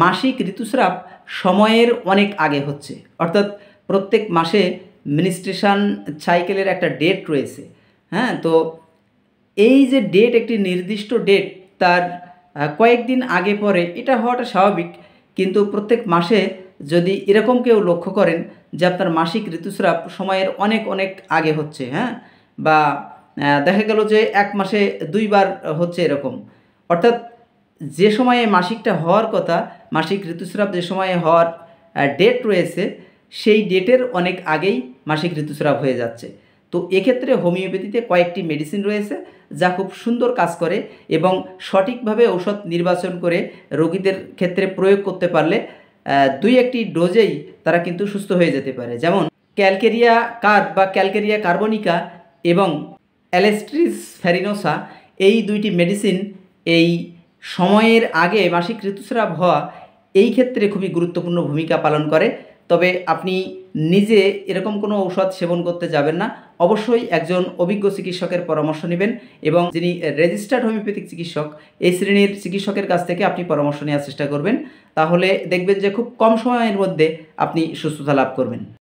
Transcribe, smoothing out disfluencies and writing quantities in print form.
মাসিক ঋতুস্রাব সময়ের অনেক আগে হচ্ছে, অর্থাৎ প্রত্যেক মাসে মেনস্ট্রুয়েশন সাইকেলের একটা ডেট রয়েছে। হ্যাঁ, তো এই যে ডেট, একটি নির্দিষ্ট ডেট, তার কয়েকদিন আগে পরে এটা হওয়াটা স্বাভাবিক। কিন্তু প্রত্যেক মাসে যদি এরকম কেউ লক্ষ্য করেন যে আপনার মাসিক ঋতুস্রাব সময়ের অনেক অনেক আগে হচ্ছে, হ্যাঁ, বা দেখা গেল যে এক মাসে 2 বার হচ্ছে এরকম, অর্থাৎ যে সময়ে মাসিকটা হওয়ার কথা, মাসিক ঋতুস্রাব যে সময়ে হওয়ার ডেট রয়েছে, সেই ডেটের অনেক আগেই মাসিক ঋতুস্রাব হয়ে যাচ্ছে। তো এক্ষেত্রে হোমিওপ্যাথিতে কয়েকটি মেডিসিন রয়েছে যা খুব সুন্দর কাজ করে এবং সঠিকভাবে ঔষধ নির্বাচন করে রোগীদের ক্ষেত্রে প্রয়োগ করতে পারলে 2-1টি ডোজেই তারা কিন্তু সুস্থ হয়ে যেতে পারে। যেমন ক্যালকেরিয়া কার্ব বা ক্যালকেরিয়া কার্বনিকা এবং অ্যালেস্ট্রিস ফ্যারিনোসা, এই 2টি মেডিসিন এই সময়ের আগে মাসিক ঋতুস্রাব হওয়া এই ক্ষেত্রে খুবই গুরুত্বপূর্ণ ভূমিকা পালন করে। তবে আপনি নিজে এরকম কোনো ঔষধ সেবন করতে যাবেন না, অবশ্যই একজন অভিজ্ঞ চিকিৎসকের পরামর্শ নেবেন এবং যিনি রেজিস্টার্ড হোমিওপ্যাথিক চিকিৎসক, এই শ্রেণীর চিকিৎসকের কাছ থেকে আপনি পরামর্শ নেওয়ার চেষ্টা করবেন। তাহলে দেখবেন যে খুব কম সময়ের মধ্যে আপনি সুস্থতা লাভ করবেন।